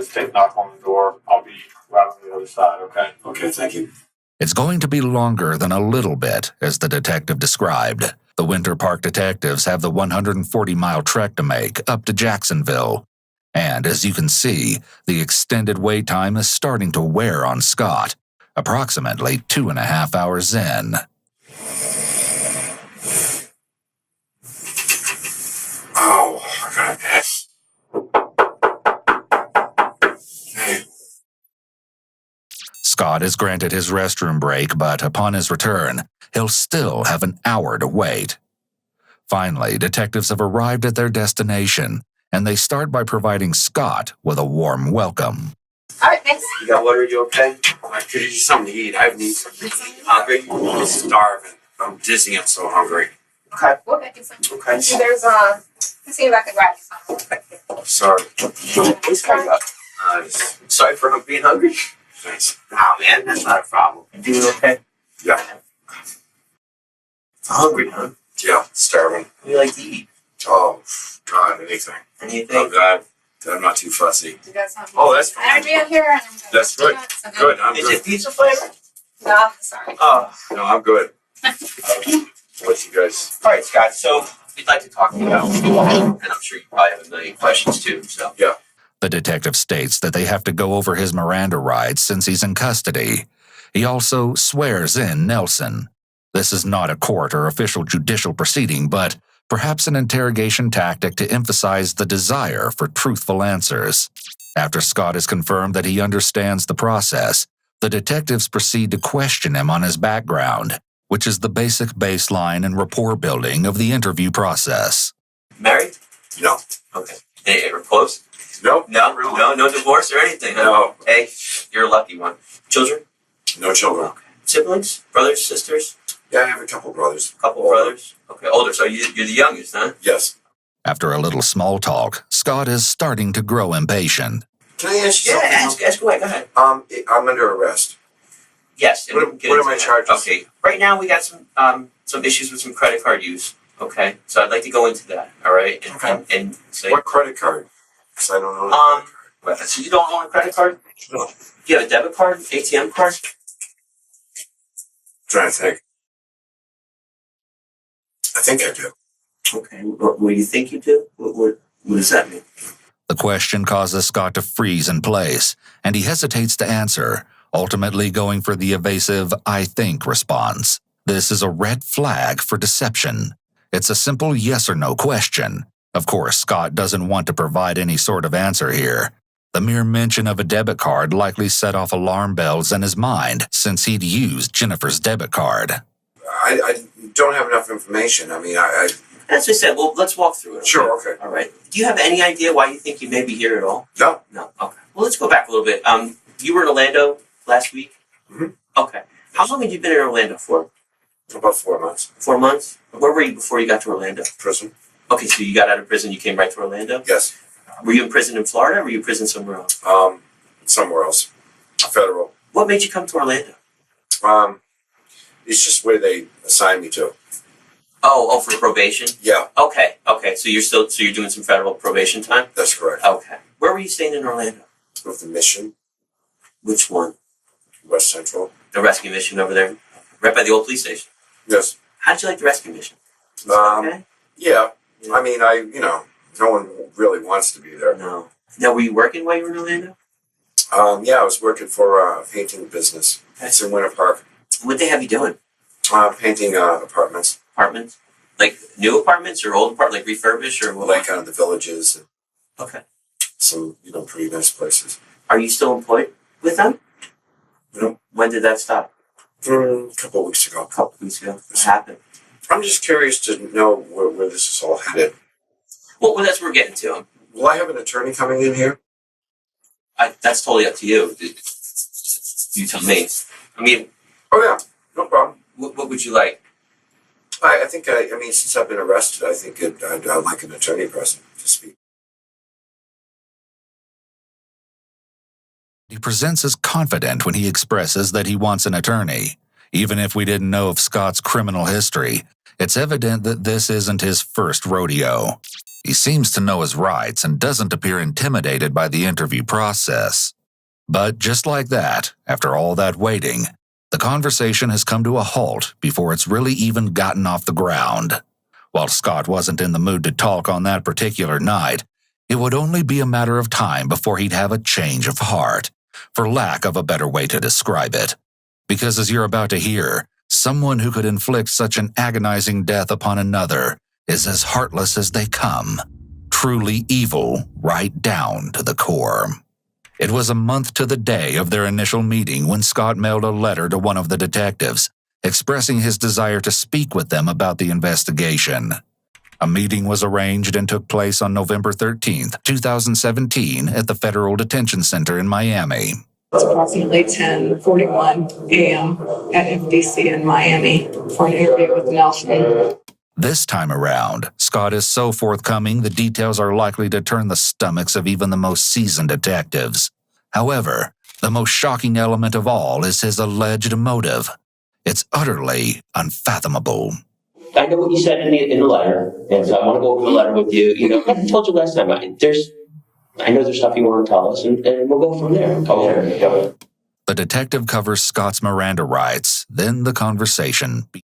hesitate, knock on the door. I'll be right on the other side, okay? Okay, thank you. It's going to be longer than a little bit, as the detective described. The Winter Park detectives have the 140-mile trek to make up to Jacksonville. And as you can see, the extended wait time is starting to wear on Scott, approximately 2.5 hours in. Oh, I got this. Okay. Scott is granted his restroom break, but upon his return, he'll still have an hour to wait. Finally, detectives have arrived at their destination, and they start by providing Scott with a warm welcome. All right, thanks. You got water? You okay? I could use something to eat. I need something. Hungry? I'm starving. I'm dizzy. I'm so hungry. Okay. We'll get you some. Okay. There's let's see if I can grab you some. Sorry. Please carry up. Sorry for being hungry. Thanks. Oh man, that's not a problem. You doing okay? Yeah. Hungry, huh? Yeah. Starving. What do you like to eat? Oh, God, anything. Anything? Oh, God. I'm not too fussy. You got something? Oh, that's fine. Energy up here. And That's good. Good. I'm Is good. it pizza flavor? No, sorry. Oh, no, I'm good. What you guys? All right, Scott. So we'd like to talk to you about, and I'm sure you probably have a million questions too. So Yeah. The detective states that they have to go over his Miranda rights since he's in custody. He also swears in Nelson. This is not a court or official judicial proceeding, but perhaps an interrogation tactic to emphasize the desire for truthful answers. After Scott is confirmed that he understands the process, the detectives proceed to question him on his background, which is the basic baseline and rapport building of the interview process. married? No. Okay. Hey, we're close? Nope. No, no divorce or anything. Huh? No. Hey, you're a lucky one. Children? No children. Okay. Siblings? Brothers? Sisters? Yeah, I have a couple brothers. Couple Older. brothers? Okay, older. So you're the youngest, huh? Yes. After a little small talk, Scott is starting to grow impatient. Can I ask you Yeah, something? ask away. Go ahead. I'm under arrest. Yes. and What we can get are into my that. charges? Okay. Right now we got some issues with some credit card use. Okay. So I'd like to go into that. All right. And, Okay. and say. What credit card? Because I don't own a credit card. So you don't own a credit card? No. Do you have a debit card? ATM card? Trying to think. I think I do. Okay. What do you think you do? What does that mean? The question causes Scott to freeze in place, and he hesitates to answer, ultimately going for the evasive "I think" response. This is a red flag for deception. It's a simple yes or no question. Of course, Scott doesn't want to provide any sort of answer here. The mere mention of a debit card likely set off alarm bells in his mind, since he'd used Jennifer's debit card. I don't have enough information. I mean, As I said, well, let's walk through it. Okay? Sure, okay. All right. Do you have any idea why you think you may be here at all? No. No. Okay. Well, let's go back a little bit. You were in Orlando last week? Mhm. Okay. How long had you been in Orlando for? About 4 months. 4 months? Where were you before you got to Orlando? Prison. Okay, so you got out of prison, you came right to Orlando? Yes. Were you in prison in Florida or were you in prison somewhere else? Somewhere else. Federal. What made you come to Orlando? It's just where they assigned me to. Oh, for probation? Yeah, Okay. So you're doing some federal probation time? that's correct. Okay. Where were you staying in Orlando? With the mission, Which one? West Central. The rescue mission over there? Right by the old police station. Yes. How did you like the rescue mission? Was it okay? Yeah. I mean, no one really wants to be there. No. Now, were you working while you were in Orlando? Yeah, I was working for a painting business. It's in Winter Park. What they have you doing? Painting apartments, Apartments? Like new apartments or old apartments, like refurbished or what? like the villages and Okay. some, pretty nice places. Are you still employed with them? No. When did that stop? A couple of weeks ago. A couple of weeks ago. What happened? I'm just curious to know where this is all headed. Well, that's what we're getting to. Will I have an attorney coming in here? That's totally up to you. You tell me. I mean, Oh, yeah. No problem. what would you like? I think, since I've been arrested, I think I'd like an attorney present to speak. He presents as confident when he expresses that he wants an attorney. Even if we didn't know of Scott's criminal history, It's evident that this isn't his first rodeo. He seems to know his rights and doesn't appear intimidated by the interview process. But just like that, after all that waiting, the conversation has come to a halt before it's really even gotten off the ground. While Scott wasn't in the mood to talk on that particular night, it would only be a matter of time before he'd have a change of heart, for lack of a better way to describe it. Because as you're about to hear, someone who could inflict such an agonizing death upon another is as heartless as they come, truly evil right down to the core. It was a month to the day of their initial meeting when Scott mailed a letter to one of the detectives, expressing his desire to speak with them about the investigation. A meeting was arranged and took place on November 13th, 2017 at the Federal Detention Center in Miami. It's approximately 10:41 a.m. at FDC in Miami for an interview with Nelson. This time around, Scott is so forthcoming the details are likely to turn the stomachs of even the most seasoned detectives. However, the most shocking element of all is his alleged motive. It's utterly unfathomable. I know what you said in the letter, and so I want to go over the letter with you. I told you last time, I know there's stuff you want to tell us, and we'll go from there. Okay. The detective covers Scott's Miranda rights, then the conversation begins.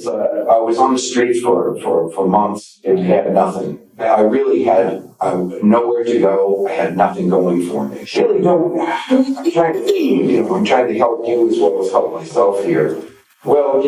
I was on the street for months and had nothing. I really had nowhere to go. I had nothing going for me. Really don't. I'm trying to help you as well as help myself here. Well,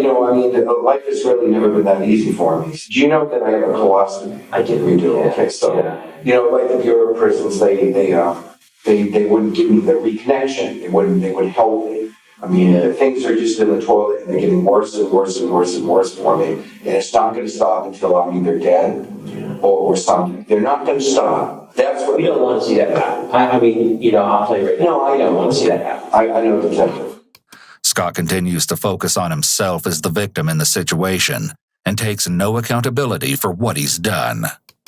life has really never been that easy for me. Do you know that I have a colostomy? I did. You do. Okay, so like the Bureau of Prisons, they wouldn't give me the reconnection. They would help me. Things are just in the toilet and they're getting worse and worse and worse and worse for me. And it's not going to stop until I'm either dead or something. They're not going to stop. That's what we don't want to see that happen. I'll tell you right now. No, I don't want to see that happen. I know, Detective. Scott continues to focus on himself as the victim in the situation and takes no accountability for what he's done.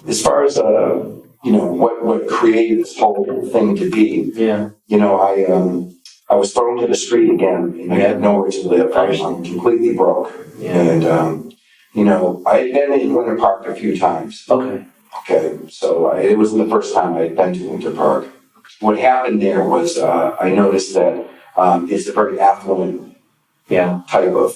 As far as what created this whole thing to be, I was thrown to the street again, and I had nowhere to live. I'm completely broke. Yeah. And, I had been in Winter Park a few times. Okay, so it wasn't the first time I had been to Winter Park. What happened there was I noticed that it's a very affluent type of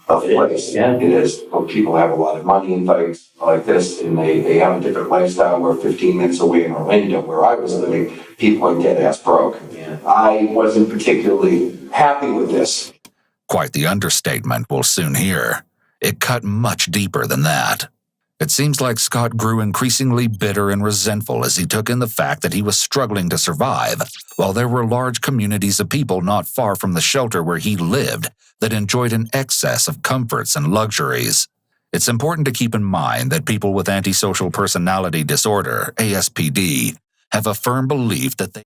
place. Yeah. It is. Well, people have a lot of money and things like this, and they have a different lifestyle. Where 15 minutes away in Orlando, where I was living, people are dead ass broke. Yeah. I wasn't particularly happy with this. Quite the understatement we'll soon hear. It cut much deeper than that. It seems like Scott grew increasingly bitter and resentful as he took in the fact that he was struggling to survive, while there were large communities of people not far from the shelter where he lived that enjoyed an excess of comforts and luxuries. It's important to keep in mind that people with antisocial personality disorder, ASPD, have a firm belief that they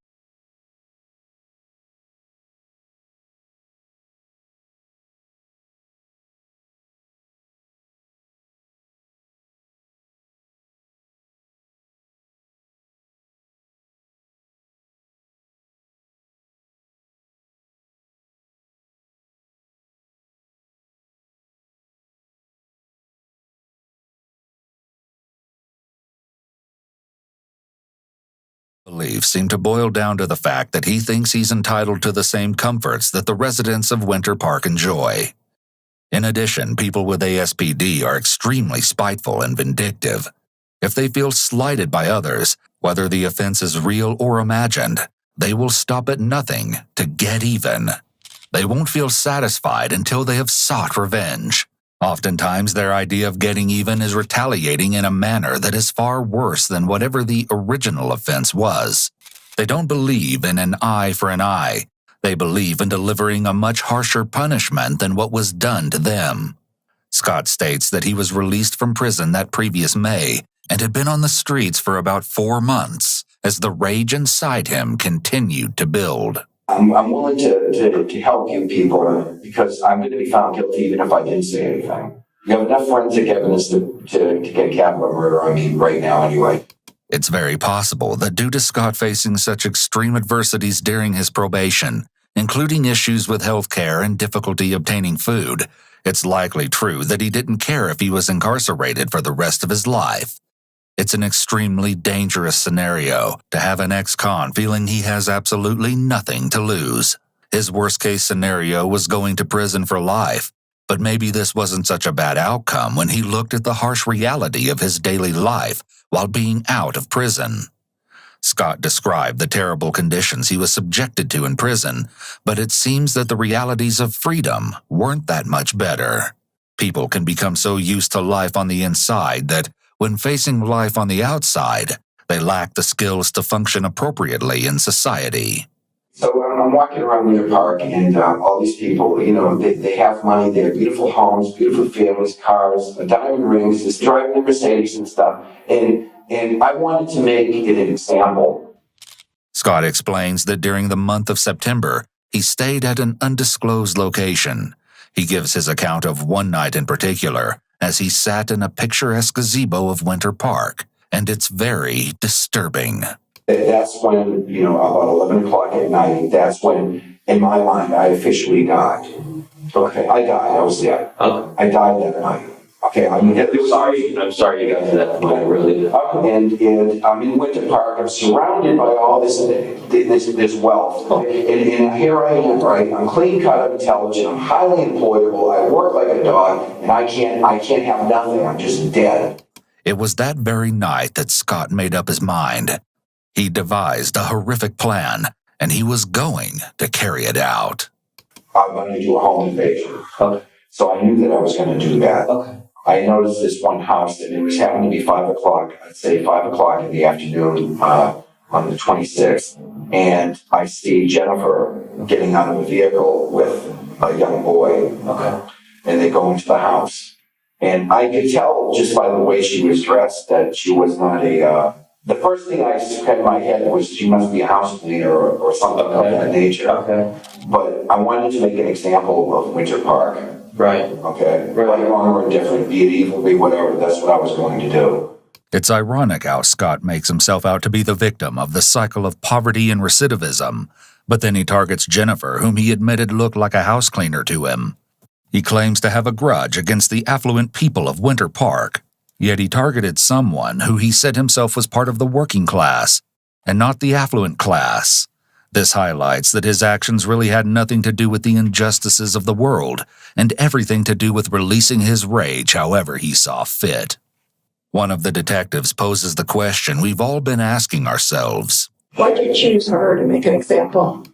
beliefs seem to boil down to the fact that he thinks he's entitled to the same comforts that the residents of Winter Park enjoy. In addition, people with ASPD are extremely spiteful and vindictive. If they feel slighted by others, whether the offense is real or imagined, they will stop at nothing to get even. They won't feel satisfied until they have sought revenge. Oftentimes, their idea of getting even is retaliating in a manner that is far worse than whatever the original offense was. They don't believe in an eye for an eye. They believe in delivering a much harsher punishment than what was done to them. Scott states that he was released from prison that previous May and had been on the streets for about 4 months as the rage inside him continued to build. I'm willing to help you people because I'm going to be found guilty even if I didn't say anything. You have enough forensic evidence to get capital murder on me right now anyway. It's very possible that due to Scott facing such extreme adversities during his probation, including issues with health care and difficulty obtaining food, it's likely true that he didn't care if he was incarcerated for the rest of his life. It's an extremely dangerous scenario to have an ex-con feeling he has absolutely nothing to lose. His worst-case scenario was going to prison for life, but maybe this wasn't such a bad outcome when he looked at the harsh reality of his daily life while being out of prison. Scott described the terrible conditions he was subjected to in prison, but it seems that the realities of freedom weren't that much better. People can become so used to life on the inside that when facing life on the outside, they lack the skills to function appropriately in society. So I'm walking around Winter Park, and all these people, they have money, they have beautiful homes, beautiful families, cars, diamond rings, just driving the Mercedes and stuff. And I wanted to make it an example. Scott explains that during the month of September, he stayed at an undisclosed location. He gives his account of one night in particular, as he sat in a picturesque gazebo of Winter Park, and it's very disturbing. That's when, about 11 o'clock at night, that's when, in my mind, I officially died. Okay, I died, I was dead. I died that night. Okay, I'm sorry you got to that point, really. And I'm in Winter Park, I'm surrounded by all this wealth. And here I am, right? I'm clean cut, I'm intelligent, I'm highly employable, I work like a dog, and I can't have nothing, I'm just dead. It was that very night that Scott made up his mind. He devised a horrific plan, and he was going to carry it out. I'm going to do a home invasion. Okay. So I knew that I was going to do that. Okay. I noticed this one house, and it was happening to be 5 o'clock, I'd say 5 o'clock in the afternoon on the 26th. And I see Jennifer getting out of a vehicle with a young boy. Okay. And they go into the house. And I could tell just by the way she was dressed that she was not the first thing I had in my head was she must be a house cleaner or something of that nature. Okay. But I wanted to make an example of Winter Park. Right. Okay. Right. Right, wrong, or indifferent, be it evil, be whatever, that's what I was going to do. It's ironic how Scott makes himself out to be the victim of the cycle of poverty and recidivism, but then he targets Jennifer, whom he admitted looked like a house cleaner to him. He claims to have a grudge against the affluent people of Winter Park, yet he targeted someone who he said himself was part of the working class, and not the affluent class. This highlights that his actions really had nothing to do with the injustices of the world, and everything to do with releasing his rage however he saw fit. One of the detectives poses the question we've all been asking ourselves. Why did you choose her to make an example?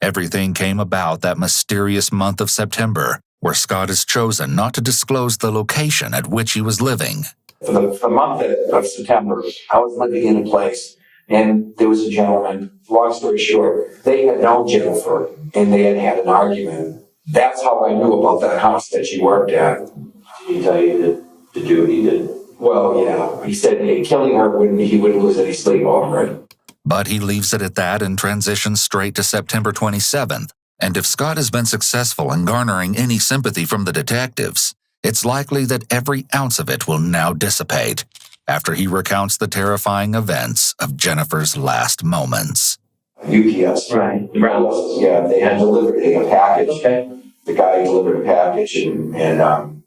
Everything came about that mysterious month of September, where Scott has chosen not to disclose the location at which he was living. For the month of September, I was living in a place, and there was a gentleman, long story short, they had known Jennifer, and they had an argument. That's how I knew about that house that she worked at. Did he tell you to do what he did? Well, yeah. He said killing her he wouldn't lose any sleep over it. But he leaves it at that and transitions straight to September 27th. And if Scott has been successful in garnering any sympathy from the detectives, it's likely that every ounce of it will now dissipate after he recounts the terrifying events of Jennifer's last moments. UPS. Right. Yeah, they had delivered a package. Okay. The guy delivered a package and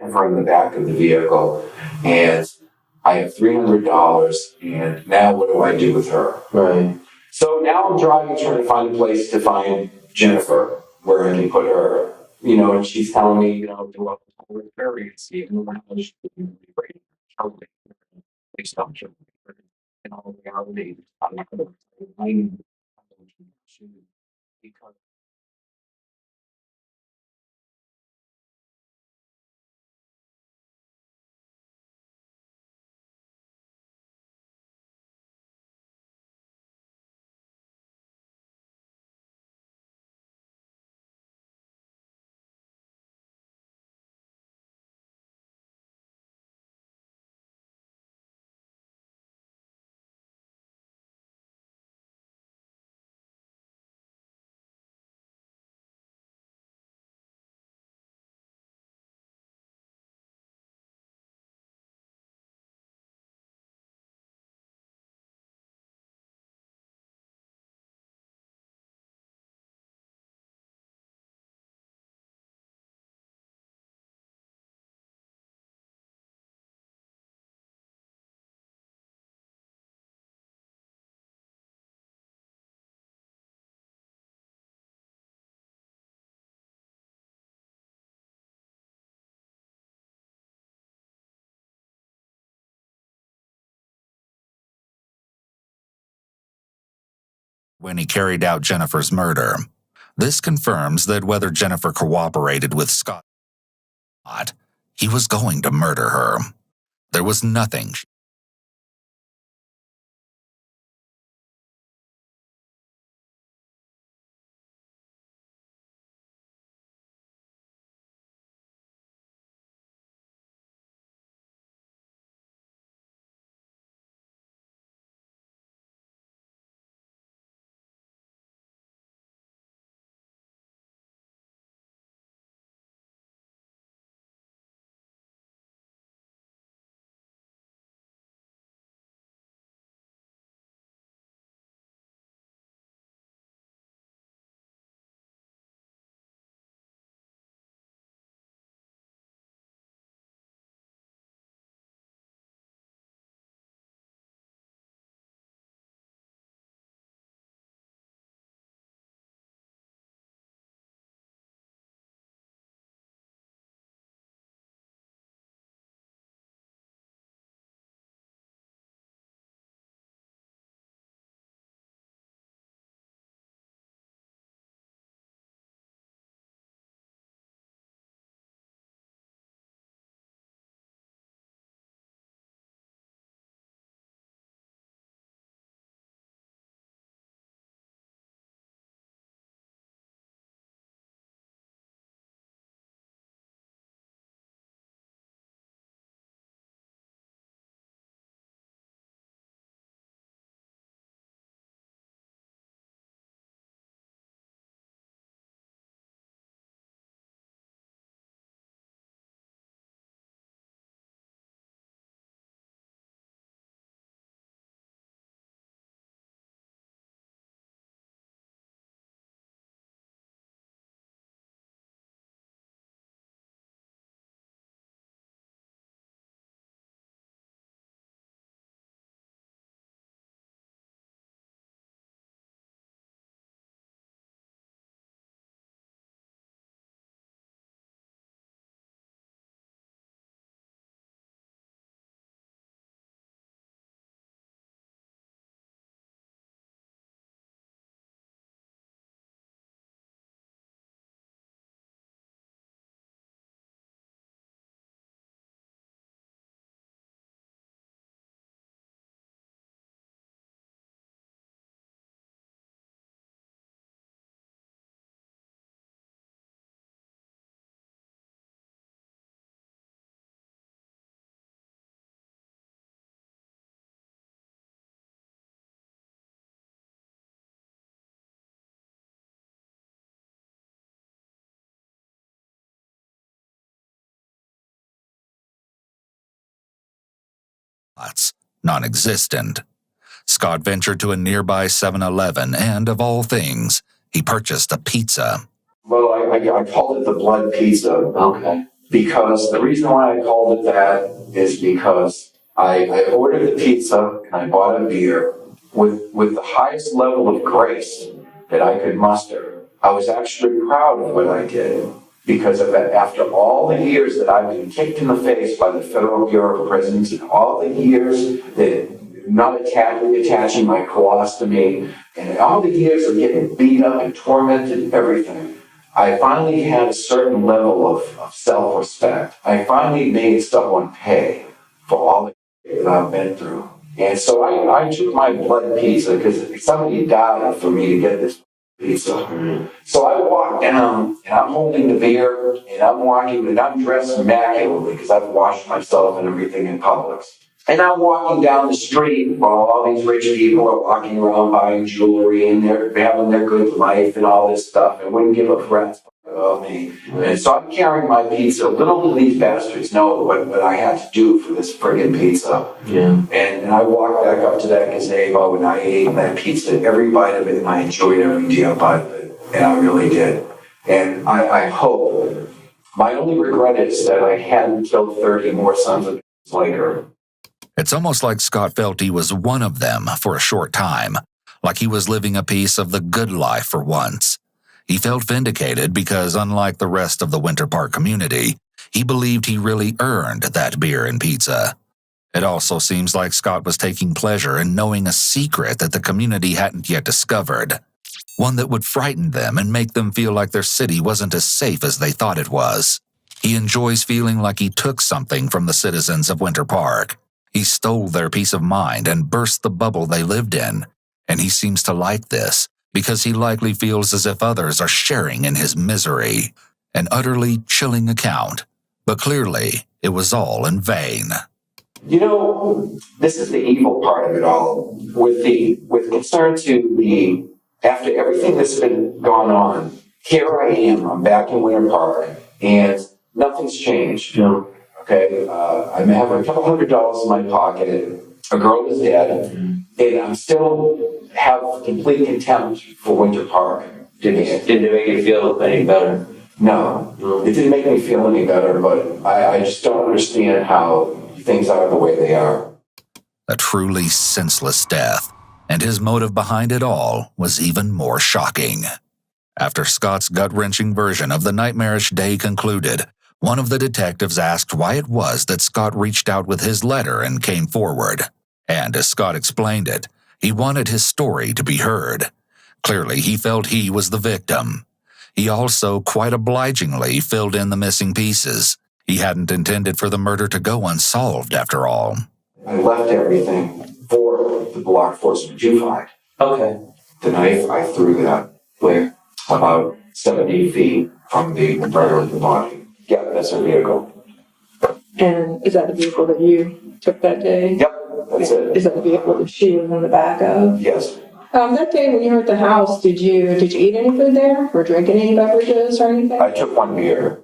Jennifer in the back of the vehicle, and I have $300, and now what do I do with her? Right. So now I'm driving, trying to find a place to find Jennifer, where I can put her, you know, and she's telling me, you know, to up the ferry and see, and we're not totally based on in all reality. I'm not going to because when he carried out Jennifer's murder. This confirms that whether Jennifer cooperated with Scott or not, he was going to murder her. There was nothing lots, non-existent. Scott ventured to a nearby 7-Eleven and, of all things, he purchased a pizza. well, I called it the blood pizza. Okay. because the reason why I called it that is because I ordered the pizza and I bought a beer with the highest level of grace that I could muster. I was actually proud of what I did because of that. After all the years that I've been kicked in the face by the Federal Bureau of Prisons and all the years that not attaching my colostomy and all the years of getting beat up and tormented and everything, I finally had a certain level of self-respect. I finally made someone pay for all the that I've been through. And so I took my blood pizza because somebody died for me to get this pizza. So I walk down and I'm holding the beer and I'm walking and I'm dressed immaculately because I've washed myself and everything in Publix. And I'm walking down the street while all these rich people are walking around buying jewelry and they're having their good life and all this stuff and wouldn't give a rat's about me. And so I'm carrying my pizza. Little do these bastards know what I had to do for this friggin' pizza. Yeah. And I walked back up to that gazebo and I ate that pizza, every bite of it, and I enjoyed every damn bite of it. And I really did. And I hope, my only regret is that I hadn't killed 30 more sons of bitches like her. It's almost like Scott felt he was one of them for a short time, like he was living a piece of the good life for once. He felt vindicated because, unlike the rest of the Winter Park community, he believed he really earned that beer and pizza. It also seems like Scott was taking pleasure in knowing a secret that the community hadn't yet discovered, one that would frighten them and make them feel like their city wasn't as safe as they thought it was. He enjoys feeling like he took something from the citizens of Winter Park. He stole their peace of mind and burst the bubble they lived in, and he seems to like this because he likely feels as if others are sharing in his misery. An utterly chilling account, but clearly it was all in vain. You know, this is the evil part of it all. With concern to the, after everything that's been gone on, here I am, I'm back in Winter Park, and nothing's changed. Yeah. Okay, I have a couple $100 in my pocket. A girl is dead, and I'm still have complete contempt for Winter Park. Didn't it make you feel any better? No, it didn't make me feel any better, but I just don't understand how things are the way they are. A truly senseless death, and his motive behind it all was even more shocking. After Scott's gut-wrenching version of the nightmarish day concluded, one of the detectives asked why it was that Scott reached out with his letter and came forward. And as Scott explained it, he wanted his story to be heard. Clearly, he felt he was the victim. He also, quite obligingly, filled in the missing pieces. He hadn't intended for the murder to go unsolved, after all. I left everything for the law enforcement to find. Okay. The knife, I threw that where? About 70 feet from the murder of the body. Yeah, that's her vehicle. And is that the vehicle that you took that day? Yep, that's it. Is that the vehicle that she was in the back of? Yes. That day when you were at the house, did you eat any food there or drink any beverages or anything? I took one beer.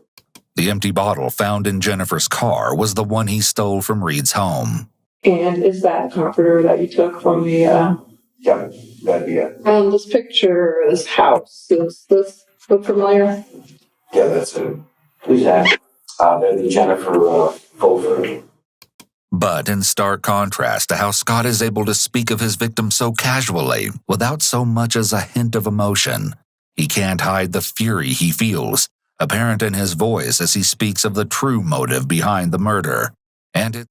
The empty bottle found in Jennifer's car was the one he stole from Reed's home. And is that the comforter that you took from the, Yeah, that'd be it. this picture, this house, does this look familiar? Yeah, that's it. Who's that? That'd be Jennifer Fulford. But in stark contrast to how Scott is able to speak of his victim so casually, without so much as a hint of emotion, he can't hide the fury he feels, apparent in his voice as he speaks of the true motive behind the murder. And it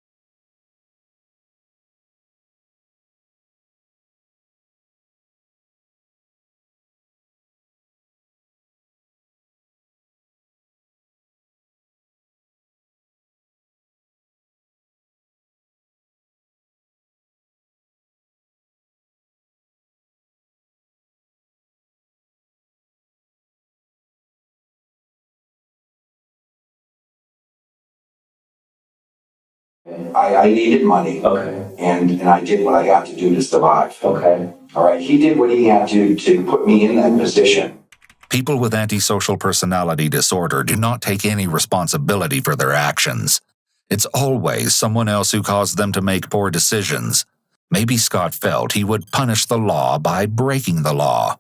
I needed money. Okay. And I did what I had to do to survive. Okay. All right. He did what he had to put me in that position. People with antisocial personality disorder do not take any responsibility for their actions. It's always someone else who caused them to make poor decisions. Maybe Scott felt he would punish the law by breaking the law.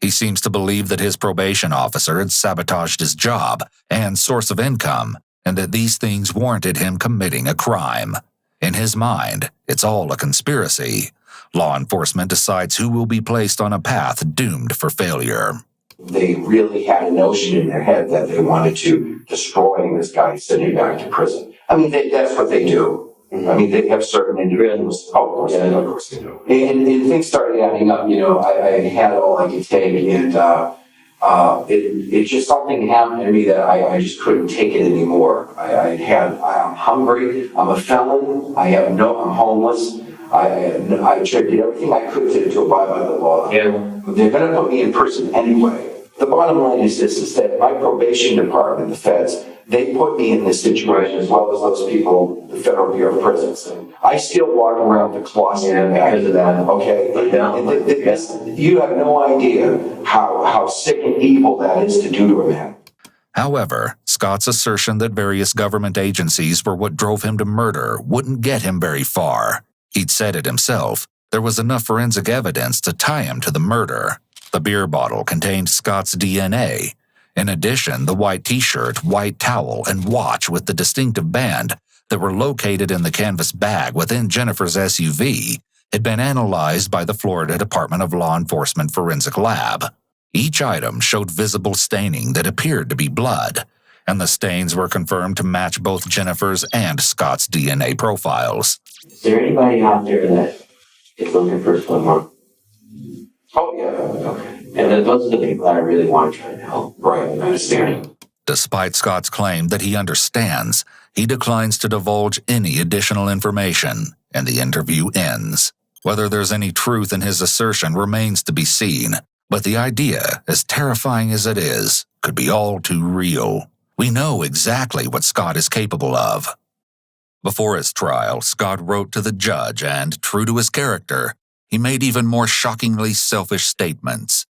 He seems to believe that his probation officer had sabotaged his job and source of income, and that these things warranted him committing a crime. In his mind, it's all a conspiracy. Law enforcement decides who will be placed on a path doomed for failure. They really had a notion in their head that they wanted to destroy this guy, send him back to prison. I mean, that's what they do. I mean, they have certain individuals. Oh, of course they do. And things started adding up. I had all I could take, and it just something happened to me that I just couldn't take it anymore. I'm hungry. I'm a felon. I'm homeless. I did everything I could to abide by the law. Yeah. They're going to put me in prison anyway. The bottom line is this, is that my probation department, the feds, they put me in this situation as well as those people, the Federal Bureau of Prisons. I still walk around the closet because of that, okay? You have no idea how sick and evil that is to do to a man. However, Scott's assertion that various government agencies were what drove him to murder wouldn't get him very far. He'd said it himself. There was enough forensic evidence to tie him to the murder. The beer bottle contained Scott's DNA. In addition, the white t-shirt, white towel, and watch with the distinctive band that were located in the canvas bag within Jennifer's SUV had been analyzed by the Florida Department of Law Enforcement Forensic Lab. Each item showed visible staining that appeared to be blood, and the stains were confirmed to match both Jennifer's and Scott's DNA profiles. Is there anybody out there that is looking for someone? Oh, yeah. Okay. And those are the people that I really want to try to help. Right, I understand. Despite Scott's claim that he understands, he declines to divulge any additional information, and the interview ends. Whether there's any truth in his assertion remains to be seen, but the idea, as terrifying as it is, could be all too real. We know exactly what Scott is capable of. Before his trial, Scott wrote to the judge and, true to his character, he made even more shockingly selfish statements.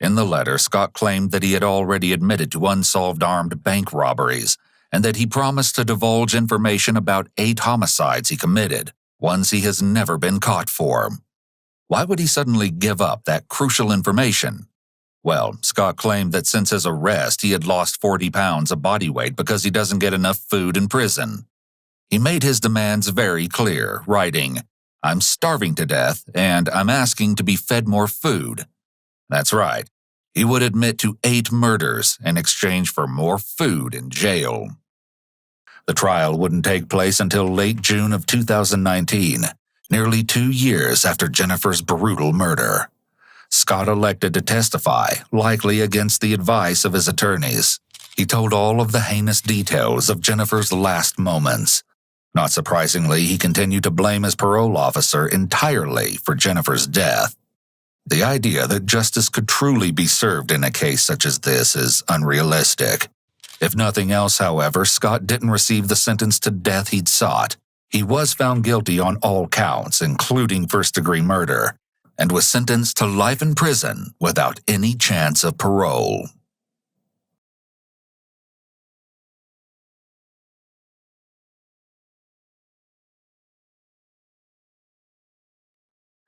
In the letter, Scott claimed that he had already admitted to unsolved armed bank robberies and that he promised to divulge information about 8 homicides he committed, ones he has never been caught for. Why would he suddenly give up that crucial information? Well, Scott claimed that since his arrest, he had lost 40 pounds of body weight because he doesn't get enough food in prison. He made his demands very clear, writing, "I'm starving to death, and I'm asking to be fed more food." That's right. He would admit to 8 murders in exchange for more food in jail. The trial wouldn't take place until late June of 2019, nearly 2 years after Jennifer's brutal murder. Scott elected to testify, likely against the advice of his attorneys. He told all of the heinous details of Jennifer's last moments. Not surprisingly, he continued to blame his parole officer entirely for Jennifer's death. The idea that justice could truly be served in a case such as this is unrealistic. If nothing else, however, Scott didn't receive the sentence to death he'd sought. He was found guilty on all counts, including first-degree murder, and was sentenced to life in prison without any chance of parole.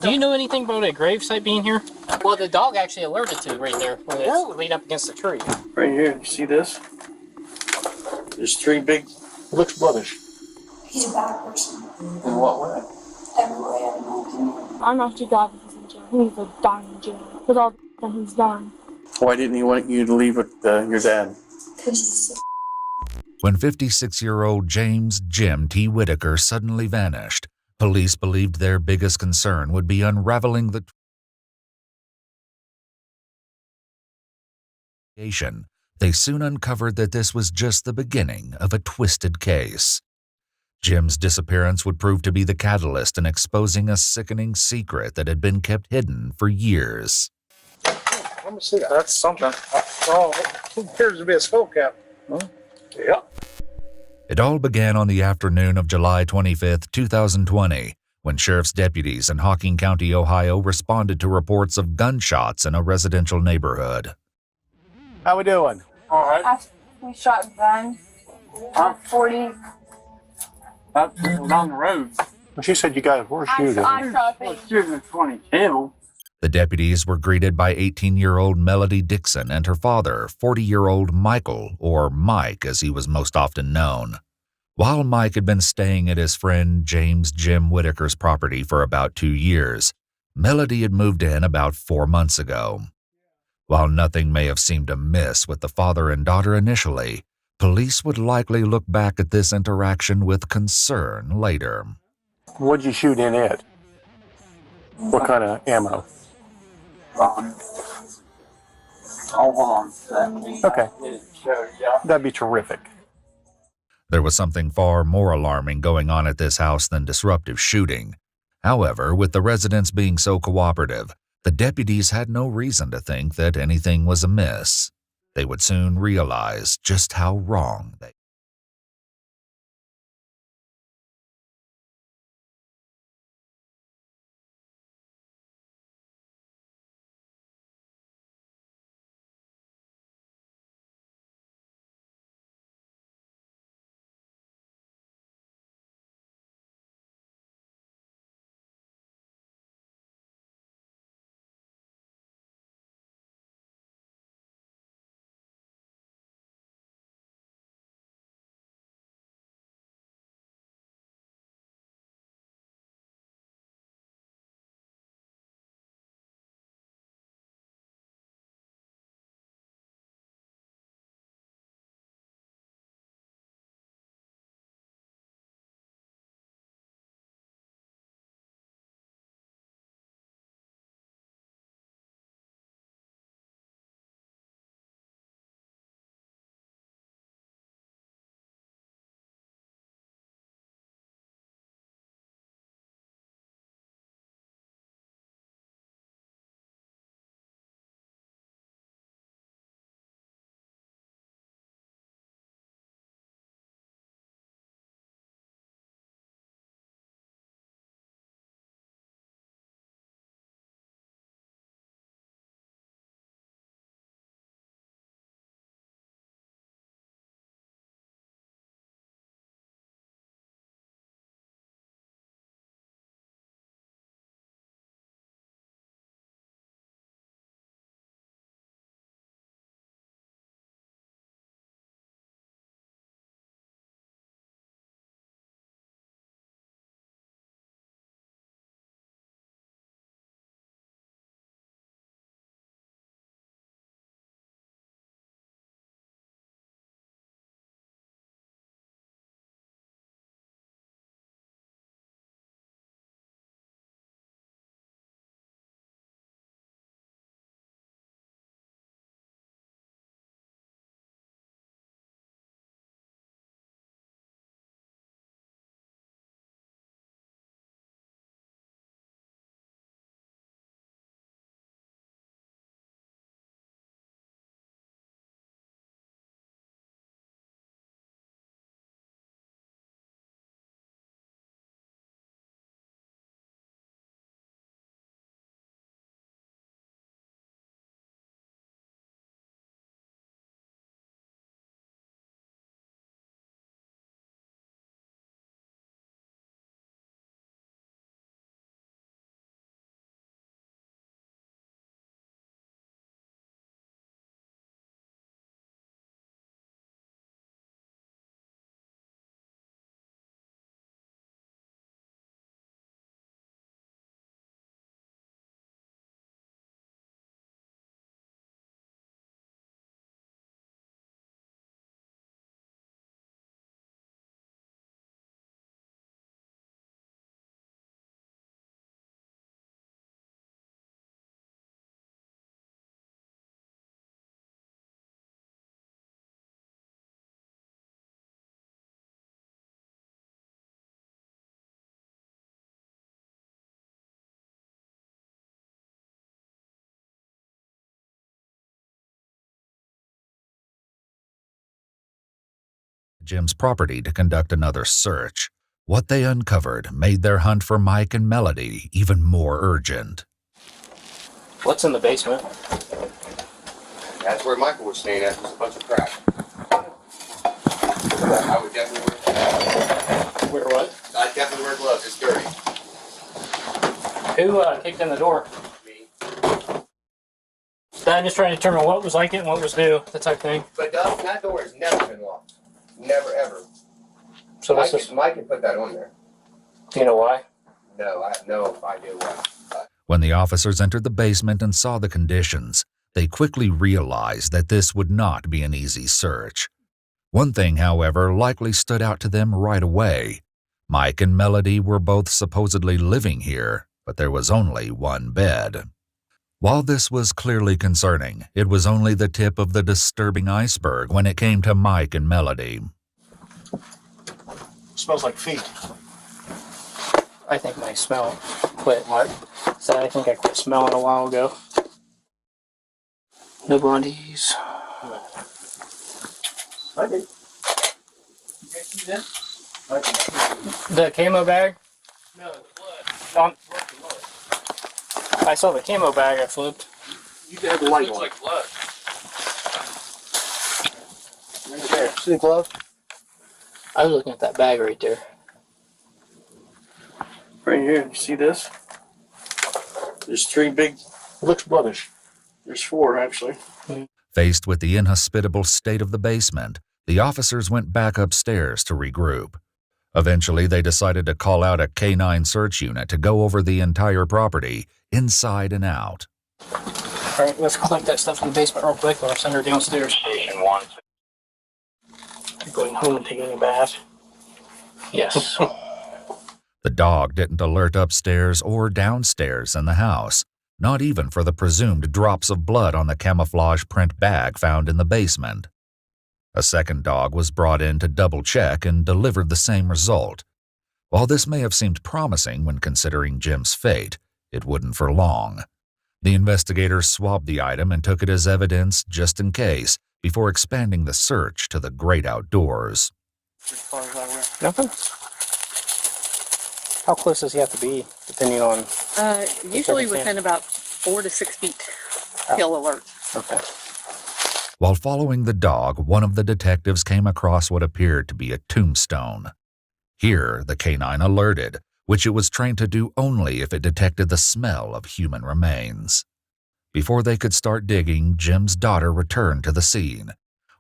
Do you know anything about a gravesite being here? Well, the dog actually alerted to right there when it's leaned up against the tree. Right here, you see this? There's 3 big. Looks bloodish. He's a bad person. In what way? Every way, in my opinion. I'm actually glad he's in jail. He needs to die in jail. With all that he's done. Why didn't he want you to leave with your dad? Because he's When 56-year-old James Jim T. Whitaker suddenly vanished, police believed their biggest concern would be unraveling the investigation. They soon uncovered that this was just the beginning of a twisted case. Jim's disappearance would prove to be the catalyst in exposing a sickening secret that had been kept hidden for years. Let me see that. That's something. Oh, it appears to be a skull cap. Huh? Yeah. It all began on the afternoon of July 25, 2020, when sheriff's deputies in Hocking County, Ohio, responded to reports of gunshots in a residential neighborhood. How we doing? All right. We shot Van. 40. That's down the road. Well, she said you got a horseshoe. I shot him. Shooting at 22. The deputies were greeted by 18-year-old Melody Dixon and her father, 40-year-old Michael, or Mike as he was most often known. While Mike had been staying at his friend James Jim Whitaker's property for about 2 years, Melody had moved in about 4 months ago. While nothing may have seemed amiss with the father and daughter initially, police would likely look back at this interaction with concern later. What'd you shoot in it? What kind of ammo? Okay. That'd be terrific. There was something far more alarming going on at this house than disruptive shooting. However, with the residents being so cooperative, the deputies had no reason to think that anything was amiss. They would soon realize just how wrong they were. Jim's property to conduct another search. What they uncovered made their hunt for Mike and Melody even more urgent. What's in the basement? That's where Michael was staying at. It was a bunch of crap. I would definitely wear gloves. Where what? I'd definitely wear gloves. It's dirty. Who kicked in the door? Me. I'm just trying to determine what was like it and what was new, that type of thing. But that door has never been locked. Never, ever. So Mike can put that on there. Do you know why? No, I have no idea why. When the officers entered the basement and saw the conditions, they quickly realized that this would not be an easy search. One thing, however, likely stood out to them right away. Mike and Melody were both supposedly living here, but there was only one bed. While this was clearly concerning, it was only the tip of the disturbing iceberg when it came to Mike and Melody. Smells like feet. I think my smell quit. What? So I think I quit smelling a while ago. No blondies. I did. The camo bag? No, the blood. I saw the camo bag I flipped. You had the light on. Like blood. Right there. See the glove? I was looking at that bag right there. Right here. You see this? There's 3 big. It looks bloodish. There's 4 actually. Faced with the inhospitable state of the basement, the officers went back upstairs to regroup. Eventually, they decided to call out a K-9 search unit to go over the entire property, inside and out. All right, let's collect that stuff in the basement real quick or I'll send her downstairs. Station 1. I'm going home and taking a bath. Yes. The dog didn't alert upstairs or downstairs in the house, not even for the presumed drops of blood on the camouflage print bag found in the basement. A second dog was brought in to double-check and delivered the same result. While this may have seemed promising when considering Jim's fate, it wouldn't for long. The investigators swabbed the item and took it as evidence just in case, before expanding the search to the great outdoors. Nothing? How close does he have to be, depending on... Usually within about 4 to 6 feet, he'll alert. Okay. While following the dog, one of the detectives came across what appeared to be a tombstone. Here, the K-9 alerted, which it was trained to do only if it detected the smell of human remains. Before they could start digging, Jim's daughter returned to the scene.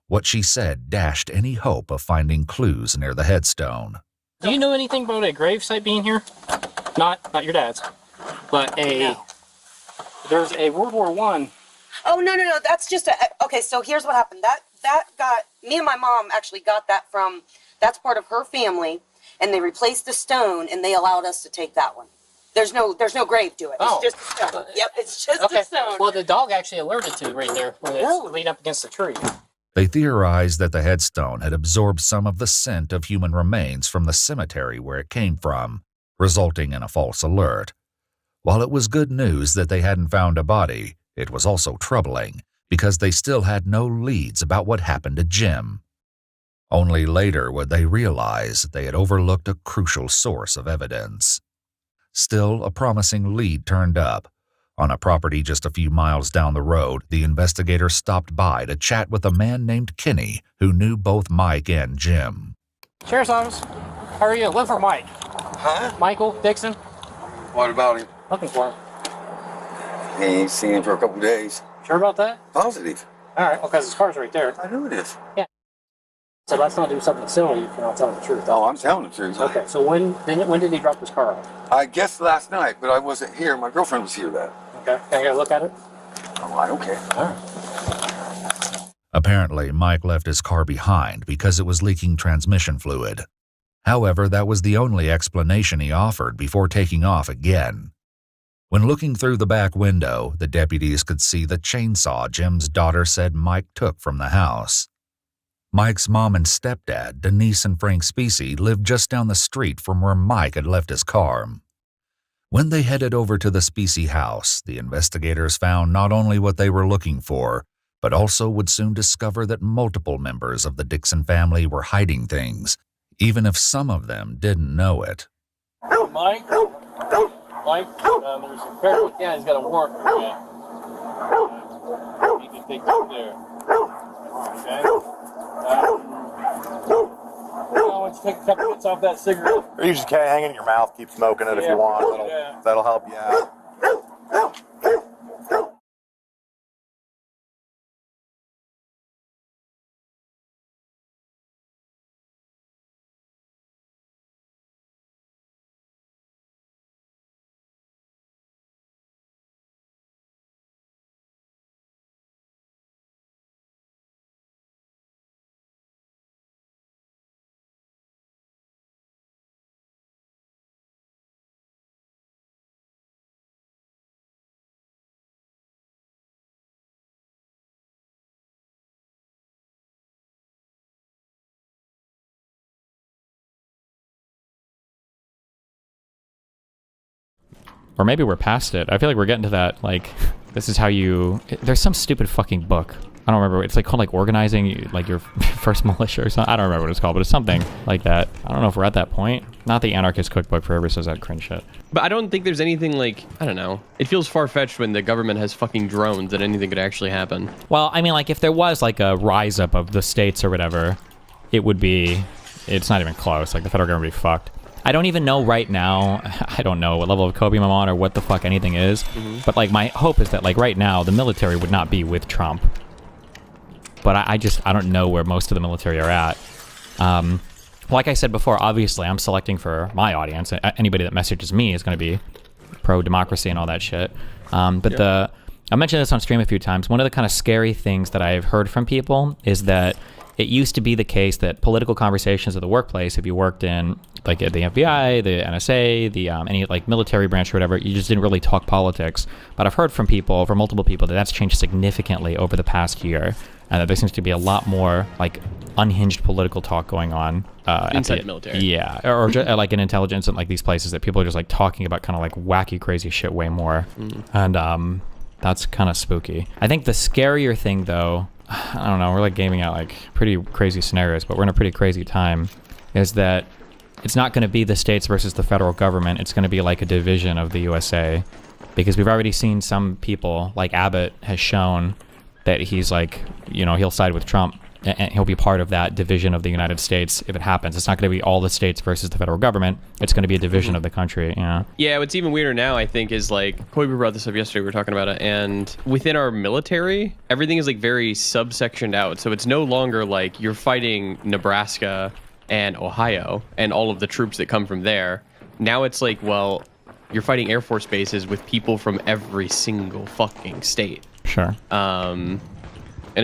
What she said dashed any hope of finding clues near the headstone. Do you know anything about a gravesite being here? Not your dad's, but there's a World War I. Oh, no. That's just okay, so here's what happened. That got, me and my mom actually got that from, that's part of her family, and they replaced the stone, and they allowed us to take that one. There's no grave to it. Oh. It's just a stone. Yep, it's just Okay. a stone. Well, the dog actually alerted to right there, when it's leaned up against the tree. They theorized that the headstone had absorbed some of the scent of human remains from the cemetery where it came from, resulting in a false alert. While it was good news that they hadn't found a body, it was also troubling because they still had no leads about what happened to Jim. Only later would they realize they had overlooked a crucial source of evidence. Still, a promising lead turned up. On a property just a few miles down the road, the investigator stopped by to chat with a man named Kenny who knew both Mike and Jim. Sheriff's Office, how are you? Look for Mike. Huh? Michael Dixon. What about him? Looking for him. He ain't seen him for a couple days. Sure about that? Positive. All right, well, because his car's right there. I know it is. So let's not do something silly if you're not telling the truth. Oh, I'm telling the truth. Okay, so when did he drop his car off? I guess last night, but I wasn't here. My girlfriend was here then. Okay, can I get a look at it? Oh, I don't care. All right. Apparently, Mike left his car behind because it was leaking transmission fluid. However, that was the only explanation he offered before taking off again. When looking through the back window, the deputies could see the chainsaw Jim's daughter said Mike took from the house. Mike's mom and stepdad, Denise and Frank Specie, lived just down the street from where Mike had left his car. When they headed over to the Specie house, the investigators found not only what they were looking for, but also would soon discover that multiple members of the Dixon family were hiding things, even if some of them didn't know it. Mike? Mike? There's a careful. Yeah, he's got a warrant for you. You can take that there. Okay? I want you to take a couple minutes off that cigarette. Or you just hang it in your mouth, keep smoking it if you want. That'll help you out. Or maybe we're past it. I feel like we're getting to that, like, this is how you... There's some stupid fucking book. I don't remember. It's like called like organizing like your first militia or something. I don't remember what it's called, but it's something like that. I don't know if we're at that point. Not the anarchist cookbook for whoever says that cringe shit. But I don't think there's anything like, I don't know. It feels far-fetched when the government has fucking drones that anything could actually happen. Well, I mean, like if there was like a rise up of the states or whatever, it would be, it's not even close. Like the federal government would be fucked. I don't even know right now, I don't know what level of copium I'm on or what the fuck anything is. But like my hope is that like right now, the military would not be with Trump. But I don't know where most of the military are at. Like I said before, obviously I'm selecting for my audience. Anybody that messages me is going to be pro-democracy and all that shit. But I mentioned this on stream a few times. One of the kind of scary things that I've heard from people is that it used to be the case that political conversations at the workplace, if you worked in like the FBI, the NSA, the any like military branch or whatever, you just didn't really talk politics. But I've heard from people, from multiple people, that that's changed significantly over the past year. And that there seems to be a lot more like unhinged political talk going on inside the military. Yeah, or like in intelligence and like these places that people are just like talking about kind of like wacky, crazy shit way more. And that's kind of spooky. I think the scarier thing, though, I don't know, we're like gaming out like pretty crazy scenarios, but we're in a pretty crazy time, is that it's not going to be the states versus the federal government. It's going to be like a division of the USA, because we've already seen some people, like Abbott has shown that he's like, you know, he'll side with Trump and he'll be part of that division of the United States if it happens. It's not going to be all the states versus the federal government. It's going to be a division of the country, you know? Yeah, what's even weirder now, I think, is like, Kobe brought this up yesterday, we were talking about it, and within our military, everything is like very subsectioned out. So it's no longer like you're fighting Nebraska and Ohio and all of the troops that come from there. Now it's like, well, you're fighting Air Force bases with people from every single fucking state. Sure. And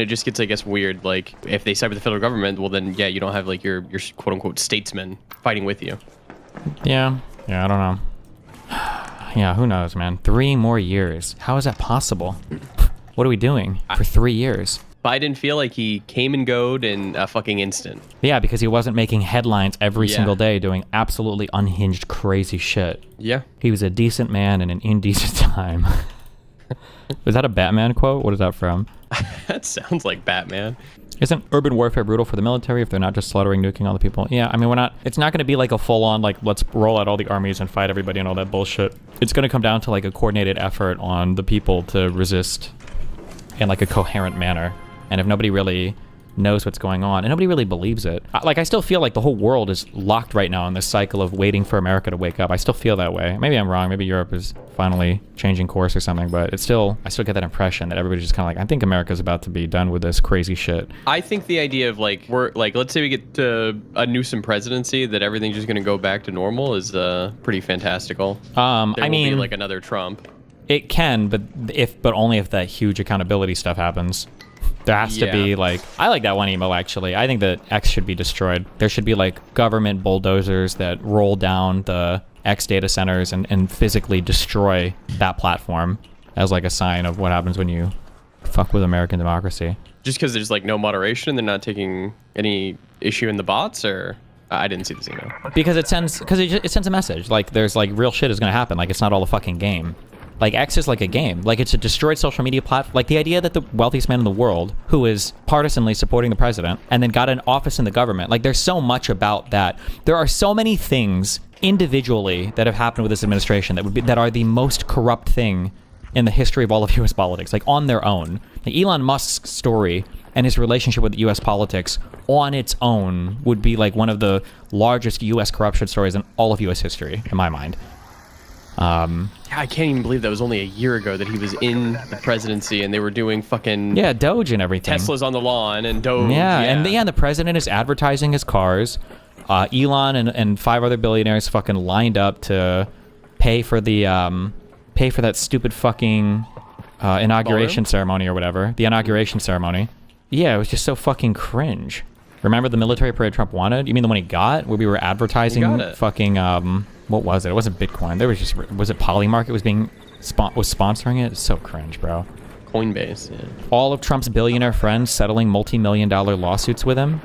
it just gets, I guess, weird. Like, if they side with the federal government, well, then, yeah, you don't have, like, your quote-unquote statesmen fighting with you. Yeah, I don't know. Yeah, who knows, man. 3 more years. How is that possible? What are we doing for 3 years? Biden feel like he came and goed in a fucking instant. Yeah, because he wasn't making headlines every single day doing absolutely unhinged, crazy shit. Yeah. He was a decent man in an indecent time. Was that a Batman quote? What is that from? That sounds like Batman. Isn't urban warfare brutal for the military if they're not just slaughtering, nuking all the people? Yeah, I mean, we're not... It's not going to be like a full-on, like, let's roll out all the armies and fight everybody and all that bullshit. It's going to come down to, like, a coordinated effort on the people to resist in, like, a coherent manner. And if nobody really knows what's going on, and nobody really believes it. Like, I still feel like the whole world is locked right now in this cycle of waiting for America to wake up. I still feel that way. Maybe I'm wrong. Maybe Europe is finally changing course or something, but it's still, I still get that impression that everybody's just kind of like, I think America's about to be done with this crazy shit. I think the idea of like, let's say we get to a Newsom presidency, that everything's just going to go back to normal is pretty fantastical. I mean, be like another Trump. It can, but only if that huge accountability stuff happens. There has to be like, I like that one emo actually. I think that X should be destroyed. There should be like government bulldozers that roll down the X data centers and physically destroy that platform as like a sign of what happens when you fuck with American democracy. Just because there's like no moderation and they're not taking any issue in the bots, or I didn't see this email. Because it sends a message. Like there's like real shit is gonna happen. Like it's not all a fucking game. Like, X is like a game. Like, it's a destroyed social media platform. Like, the idea that the wealthiest man in the world, who is partisanly supporting the president, and then got an office in the government, like, there's so much about that. There are so many things individually that have happened with this administration that are the most corrupt thing in the history of all of U.S. politics, like, on their own. Like, Elon Musk's story and his relationship with U.S. politics on its own would be, like, one of the largest U.S. corruption stories in all of U.S. history, in my mind. I can't even believe that was only a year ago that he was in the presidency and they were doing fucking Doge and everything. Teslas on the lawn and Doge. And the president is advertising his cars. Elon and 5 other billionaires fucking lined up to pay for that stupid fucking inauguration ceremony or whatever. The inauguration ceremony. Yeah, it was just so fucking cringe. Remember the military parade Trump wanted? You mean the one he got? Where we were advertising fucking what was it? It wasn't Bitcoin. Was it Polymarket was sponsoring it? It's so cringe, bro. Coinbase, yeah. All of Trump's billionaire friends settling multi-million-dollar lawsuits with him.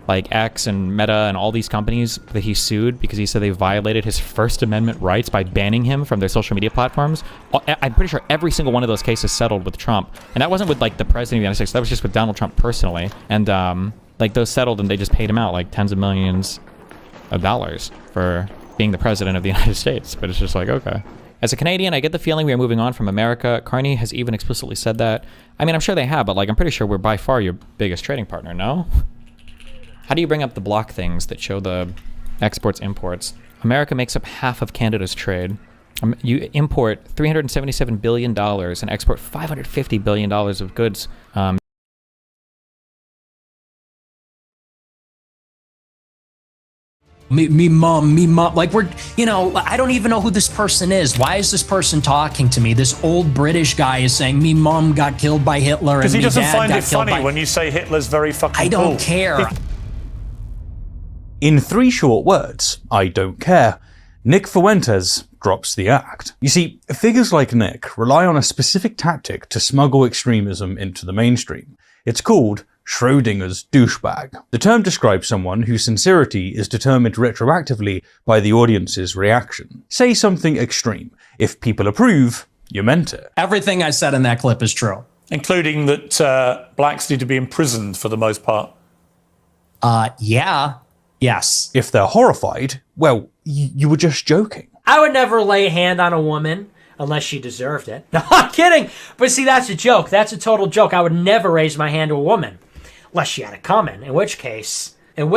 like X and Meta and all these companies that he sued because he said they violated his First Amendment rights by banning him from their social media platforms. I'm pretty sure every single one of those cases settled with Trump. And that wasn't with like the president of the United States. That was just with Donald Trump personally. And like those settled and they just paid him out like tens of millions of dollars for being the president of the United States. But it's just like, okay. As a Canadian, I get the feeling we are moving on from America. Carney has even explicitly said that. I mean, I'm sure they have, but like I'm pretty sure we're by far your biggest trading partner, no? How do you bring up the block things that show the exports, imports? America makes up half of Canada's trade. You import $377 billion and export $550 billion of goods. Me mom, like we're, you know, I don't even know who this person is. Why is this person talking to me? This old British guy is saying me mom got killed by Hitler. Because he doesn't dad find got it killed funny by... when you say Hitler's very fucking I don't cool. care. In 3 short words, I don't care, Nick Fuentes drops the act. You see, figures like Nick rely on a specific tactic to smuggle extremism into the mainstream. It's called Schrodinger's douchebag. The term describes someone whose sincerity is determined retroactively by the audience's reaction. Say something extreme. If people approve, you meant it. Everything I said in that clip is true. Including that blacks need to be imprisoned for the most part. Yeah. Yes. If they're horrified, well, you were just joking. I would never lay a hand on a woman unless she deserved it. No, I'm kidding. But see, that's a joke. That's a total joke. I would never raise my hand to a woman unless she had it coming. In which case... The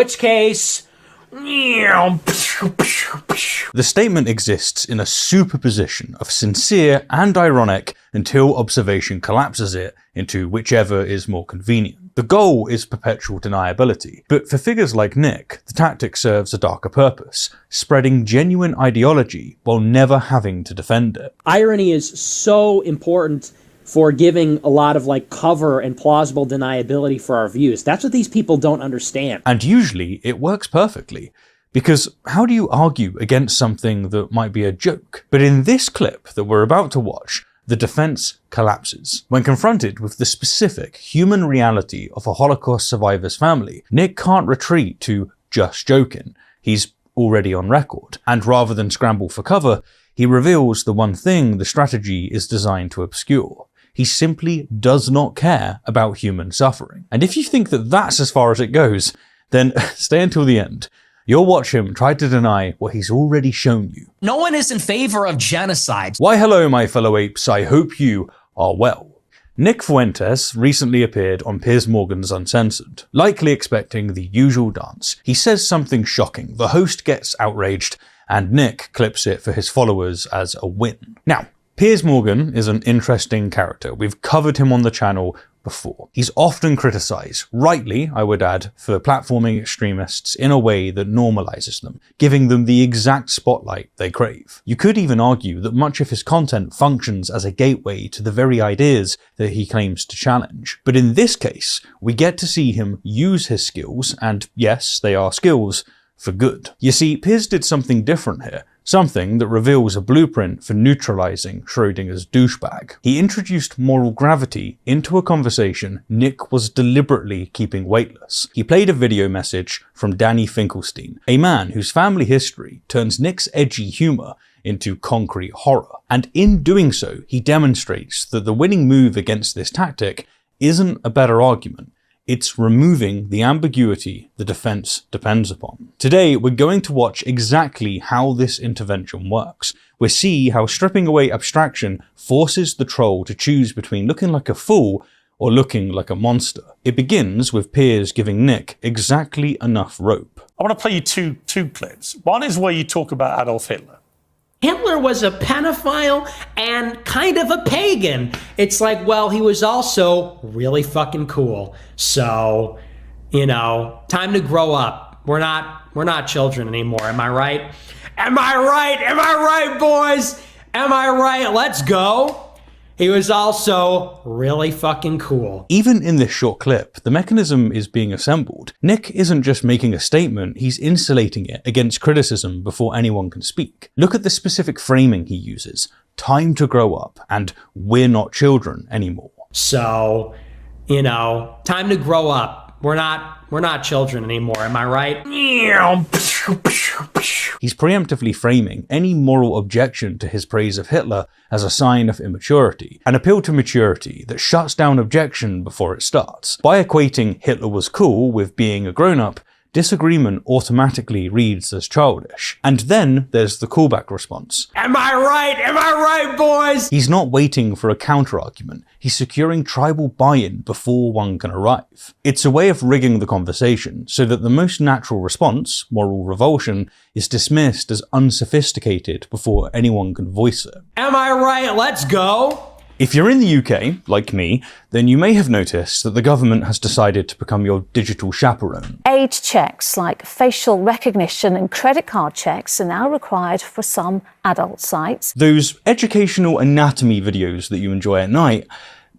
statement exists in a superposition of sincere and ironic until observation collapses it into whichever is more convenient. The goal is perpetual deniability, but for figures like Nick, the tactic serves a darker purpose, spreading genuine ideology while never having to defend it. Irony is so important for giving a lot of like cover and plausible deniability for our views. That's what these people don't understand. And usually it works perfectly, because how do you argue against something that might be a joke? But in this clip that we're about to watch, the defense collapses. When confronted with the specific human reality of a Holocaust survivor's family, Nick can't retreat to just joking. He's already on record. And rather than scramble for cover, he reveals the one thing the strategy is designed to obscure. He simply does not care about human suffering. And if you think that that's as far as it goes, then stay until the end. You'll watch him try to deny what he's already shown you. No one is in favor of genocide. Why hello, my fellow apes, I hope you are well. Nick Fuentes recently appeared on Piers Morgan's Uncensored, likely expecting the usual dance. He says something shocking, the host gets outraged, and Nick clips it for his followers as a win. Now, Piers Morgan is an interesting character. We've covered him on the channel before. He's often criticised, rightly I would add, for platforming extremists in a way that normalises them, giving them the exact spotlight they crave. You could even argue that much of his content functions as a gateway to the very ideas that he claims to challenge. But in this case, we get to see him use his skills, and yes, they are skills, for good. You see, Piers did something different here. Something that reveals a blueprint for neutralizing Schrodinger's douchebag. He introduced moral gravity into a conversation Nick was deliberately keeping weightless. He played a video message from Danny Finkelstein, a man whose family history turns Nick's edgy humor into concrete horror. And in doing so, he demonstrates that the winning move against this tactic isn't a better argument. It's removing the ambiguity the defense depends upon. Today, we're going to watch exactly how this intervention works. We'll see how stripping away abstraction forces the troll to choose between looking like a fool or looking like a monster. It begins with Piers giving Nick exactly enough rope. I want to play you two clips. One is where you talk about Adolf Hitler. Hitler was a pedophile and kind of a pagan. It's like, well, he was also really fucking cool. So, you know, time to grow up. We're not children anymore. Am I right? Am I right? Am I right, boys? Am I right? Let's go. He was also really fucking cool. Even in this short clip, the mechanism is being assembled. Nick isn't just making a statement, he's insulating it against criticism before anyone can speak. Look at the specific framing he uses. Time to grow up, and we're not children anymore. So, you know, time to grow up. we're not children anymore, am I right? He's preemptively framing any moral objection to his praise of Hitler as a sign of immaturity, an appeal to maturity that shuts down objection before it starts. By equating Hitler was cool with being a grown-up, disagreement automatically reads as childish. And then there's the callback response. Am I right? Am I right, boys? He's not waiting for a counter-argument. He's securing tribal buy-in before one can arrive. It's a way of rigging the conversation so that the most natural response, moral revulsion, is dismissed as unsophisticated before anyone can voice it. Am I right? Let's go. If you're in the UK, like me, then you may have noticed that the government has decided to become your digital chaperone. Age checks like facial recognition and credit card checks are now required for some adult sites. Those educational anatomy videos that you enjoy at night,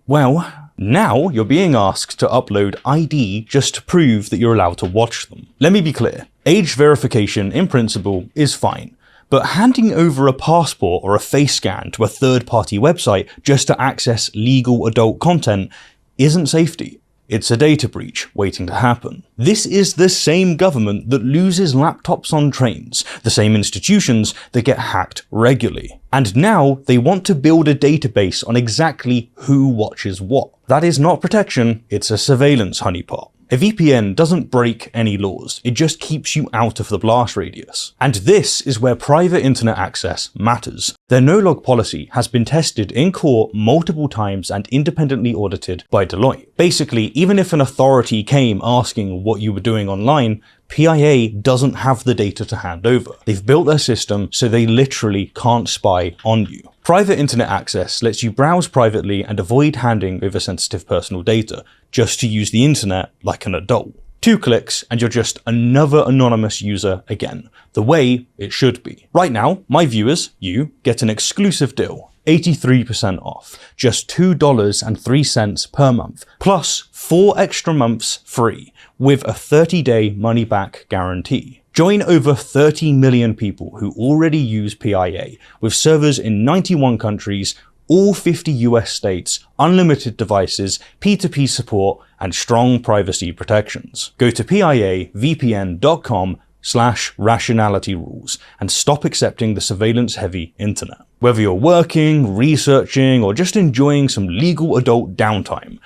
well, now you're being asked to upload ID just to prove that you're allowed to watch them. Let me be clear, age verification in principle is fine. But handing over a passport or a face scan to a third-party website just to access legal adult content isn't safety. It's a data breach waiting to happen. This is the same government that loses laptops on trains, the same institutions that get hacked regularly. And now they want to build a database on exactly who watches what. That is not protection, it's a surveillance honeypot. A VPN doesn't break any laws, it just keeps you out of the blast radius. And this is where private internet access matters. Their no-log policy has been tested in court multiple times and independently audited by Deloitte. Basically, even if an authority came asking what you were doing online, PIA doesn't have the data to hand over. They've built their system so they literally can't spy on you. Private internet access lets you browse privately and avoid handing over sensitive personal data, just to use the internet like an adult. 2 clicks and you're just another anonymous user again, the way it should be. Right now, my viewers, you, get an exclusive deal. 83% off, just $2.03 per month, plus 4 extra months free, with a 30-day money-back guarantee. Join over 30 million people who already use PIA, with servers in 91 countries, all 50 US states, unlimited devices, P2P support, and strong privacy protections. Go to piavpn.com/rationality rules and stop accepting the surveillance-heavy internet. Whether you're working, researching, or just enjoying some legal adult downtime,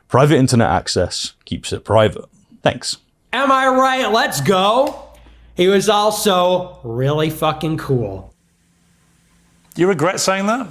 private internet access keeps it private. Thanks. Am I right? Let's go. He was also really fucking cool. Do you regret saying that?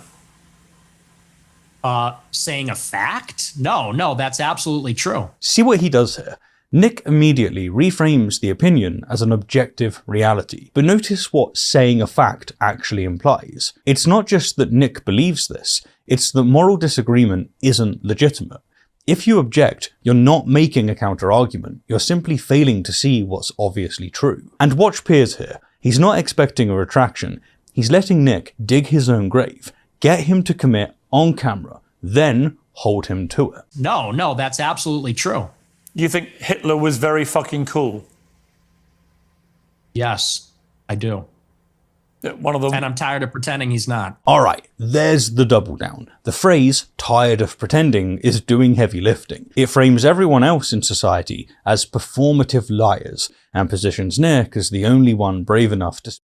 Saying a fact? No, that's absolutely true. See what he does here? Nick immediately reframes the opinion as an objective reality, but notice what saying a fact actually implies. It's not just that Nick believes this, it's that moral disagreement isn't legitimate. If you object, you're not making a counter-argument, you're simply failing to see what's obviously true. And watch Piers here. He's not expecting a retraction, he's letting Nick dig his own grave, get him to commit on camera, then hold him to it. No, that's absolutely true. You think Hitler was very fucking cool? Yes, I do. One of them. And I'm tired of pretending he's not. Alright, there's the double down. The phrase, tired of pretending, is doing heavy lifting. It frames everyone else in society as performative liars, and positions Nick as the only one brave enough to